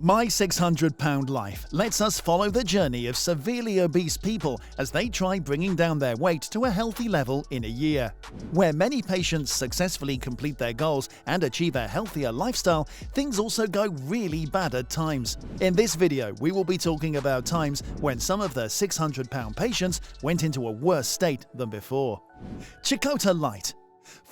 My 600-Pound Life lets us follow the journey of severely obese people as they try bringing down their weight to a healthy level in a year. Where many patients successfully complete their goals and achieve a healthier lifestyle, things also go really bad at times. In this video, we will be talking about times when some of the 600-pound patients went into a worse state than before. Chikota Light.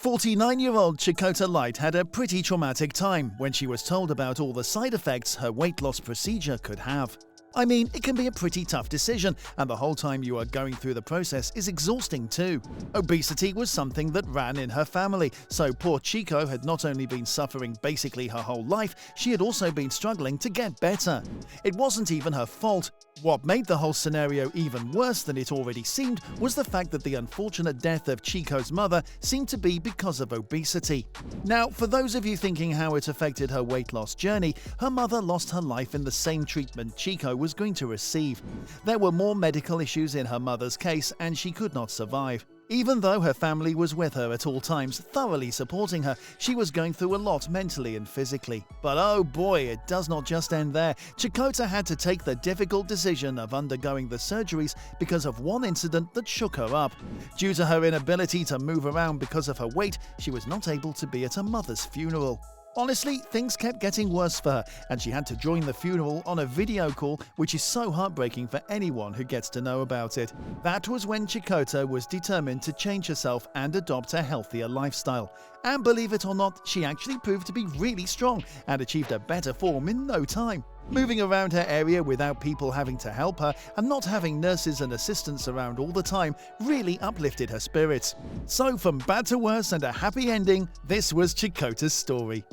49-year-old Chikota Light had a pretty traumatic time when she was told about all the side effects her weight loss procedure could have. I mean, it can be a pretty tough decision, and the whole time you are going through the process is exhausting too. Obesity was something that ran in her family, so poor Chico had not only been suffering basically her whole life, she had also been struggling to get better. It wasn't even her fault. What made the whole scenario even worse than it already seemed was the fact that the unfortunate death of Chico's mother seemed to be because of obesity. Now, for those of you thinking how it affected her weight loss journey, her mother lost her life in the same treatment Chico was going to receive. There were more medical issues in her mother's case, and she could not survive. Even though her family was with her at all times, thoroughly supporting her, she was going through a lot mentally and physically. But oh boy, it does not just end there. Chikota had to take the difficult decision of undergoing the surgeries because of one incident that shook her up. Due to her inability to move around because of her weight, she was not able to be at her mother's funeral. Honestly, things kept getting worse for her, and she had to join the funeral on a video call, which is so heartbreaking for anyone who gets to know about it. That was when Chikota was determined to change herself and adopt a healthier lifestyle. And believe it or not, she actually proved to be really strong and achieved a better form in no time. Moving around her area without people having to help her and not having nurses and assistants around all the time really uplifted her spirits. So from bad to worse and a happy ending, this was Chikota's story.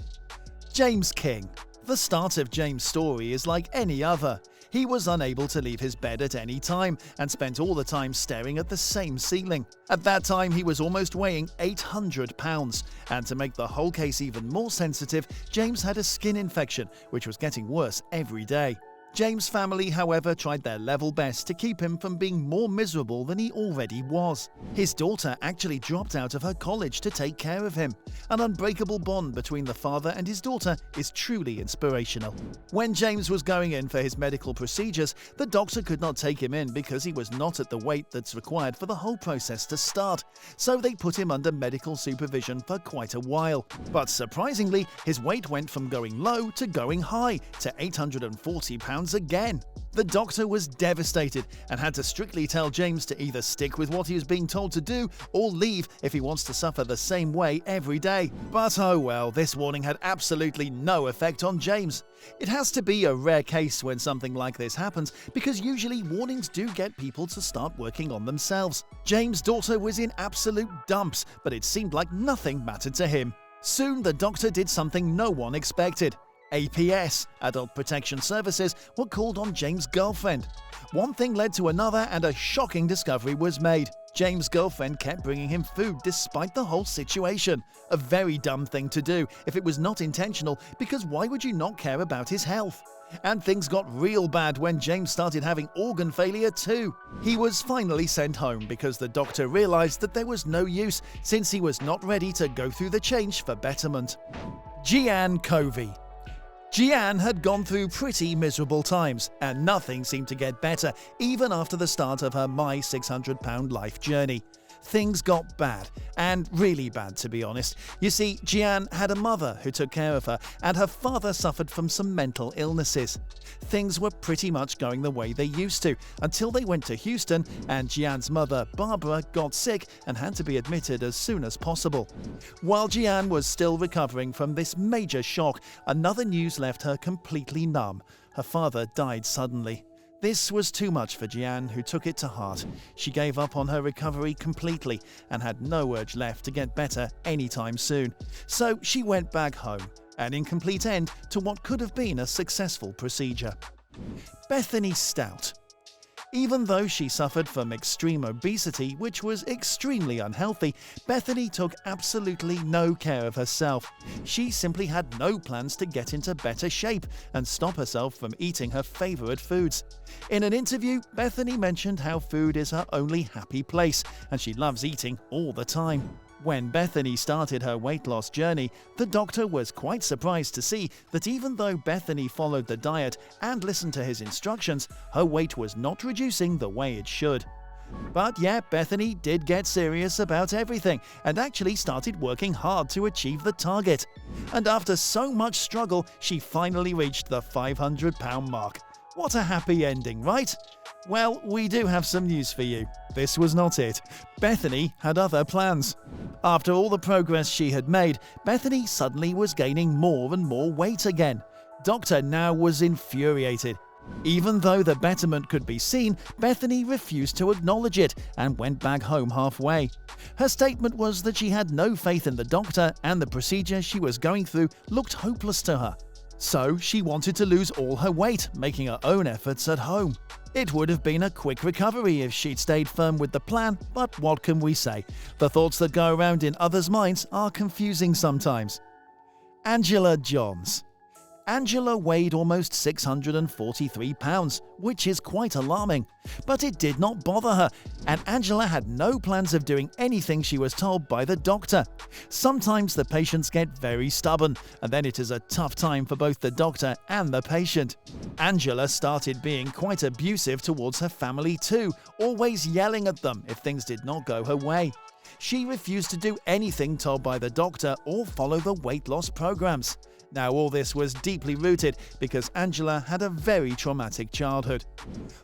James King. The start of James' story is like any other. He was unable to leave his bed at any time and spent all the time staring at the same ceiling. At that time, he was almost weighing 800 pounds, and to make the whole case even more sensitive, James had a skin infection, which was getting worse every day. James' family, however, tried their level best to keep him from being more miserable than he already was. His daughter actually dropped out of her college to take care of him. An unbreakable bond between the father and his daughter is truly inspirational. When James was going in for his medical procedures, the doctor could not take him in because he was not at the weight that's required for the whole process to start. So they put him under medical supervision for quite a while. But surprisingly, his weight went from going low to going high to 840 pounds again. The doctor was devastated and had to strictly tell James to either stick with what he was being told to do or leave if he wants to suffer the same way every day. But oh well, this warning had absolutely no effect on James. It has to be a rare case when something like this happens because usually warnings do get people to start working on themselves. James' daughter was in absolute dumps, but it seemed like nothing mattered to him. Soon the doctor did something no one expected. APS, Adult Protection Services, were called on James' girlfriend. One thing led to another and a shocking discovery was made. James' girlfriend kept bringing him food despite the whole situation. A very dumb thing to do if it was not intentional, because why would you not care about his health? And things got real bad when James started having organ failure too. He was finally sent home because the doctor realized that there was no use since he was not ready to go through the change for betterment. Jeanne Covey. Jeanne had gone through pretty miserable times, and nothing seemed to get better even after the start of her My 600-Pound Life journey. Things got bad, and really bad to be honest. You see, Jeanne had a mother who took care of her, and her father suffered from some mental illnesses. Things were pretty much going the way they used to, until they went to Houston, and Jeanne's mother, Barbara, got sick and had to be admitted as soon as possible. While Jeanne was still recovering from this major shock, another news left her completely numb. Her father died suddenly. This was too much for Jeanne, who took it to heart. She gave up on her recovery completely and had no urge left to get better anytime soon. So she went back home, an incomplete end to what could have been a successful procedure. Bethany Stout. Even though she suffered from extreme obesity, which was extremely unhealthy, Bethany took absolutely no care of herself. She simply had no plans to get into better shape and stop herself from eating her favorite foods. In an interview, Bethany mentioned how food is her only happy place, and she loves eating all the time. When Bethany started her weight loss journey, the doctor was quite surprised to see that even though Bethany followed the diet and listened to his instructions, her weight was not reducing the way it should. But yeah, Bethany did get serious about everything and actually started working hard to achieve the target. And after so much struggle, she finally reached the 500-pound mark. What a happy ending, right? Well, we do have some news for you. This was not it. Bethany had other plans. After all the progress she had made, Bethany suddenly was gaining more and more weight again. Doctor now was infuriated. Even though the betterment could be seen, Bethany refused to acknowledge it and went back home halfway. Her statement was that she had no faith in the doctor and the procedure she was going through looked hopeless to her. So she wanted to lose all her weight, making her own efforts at home. It would have been a quick recovery if she'd stayed firm with the plan, but what can we say? The thoughts that go around in others' minds are confusing sometimes. Angela Johns. Angela weighed almost 643 pounds, which is quite alarming. But it did not bother her, and Angela had no plans of doing anything she was told by the doctor. Sometimes the patients get very stubborn, and then it is a tough time for both the doctor and the patient. Angela started being quite abusive towards her family too, always yelling at them if things did not go her way. She refused to do anything told by the doctor or follow the weight loss programs. Now, all this was deeply rooted because Angela had a very traumatic childhood.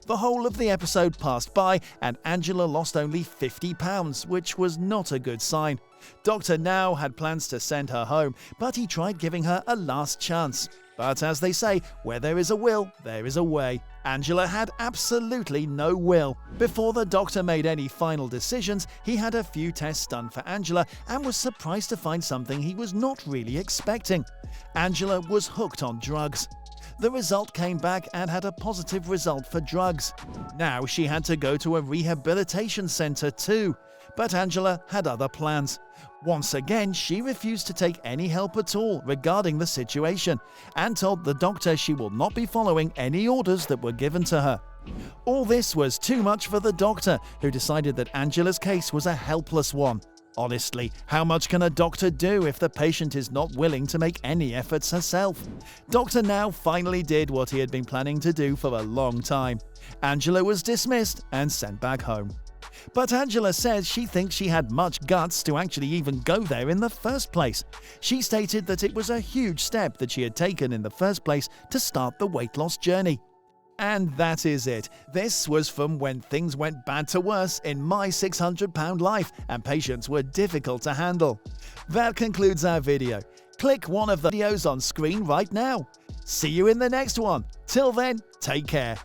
The whole of the episode passed by and Angela lost only 50 pounds, which was not a good sign. Doctor now had plans to send her home, but he tried giving her a last chance. But as they say, where there is a will, there is a way. Angela had absolutely no will. Before the doctor made any final decisions, he had a few tests done for Angela and was surprised to find something he was not really expecting. Angela was hooked on drugs. The result came back and had a positive result for drugs. Now she had to go to a rehabilitation center too. But Angela had other plans. Once again, she refused to take any help at all regarding the situation and told the doctor she will not be following any orders that were given to her. All this was too much for the doctor, who decided that Angela's case was a helpless one. Honestly, how much can a doctor do if the patient is not willing to make any efforts herself? Doctor now finally did what he had been planning to do for a long time. Angela was dismissed and sent back home. But Angela says she thinks she had much guts to actually even go there in the first place. She stated that it was a huge step that she had taken in the first place to start the weight loss journey. And that is it. This was from when things went bad to worse in my 600-pound life and patients were difficult to handle. That concludes our video. Click one of the videos on screen right now. See you in the next one. Till then, take care.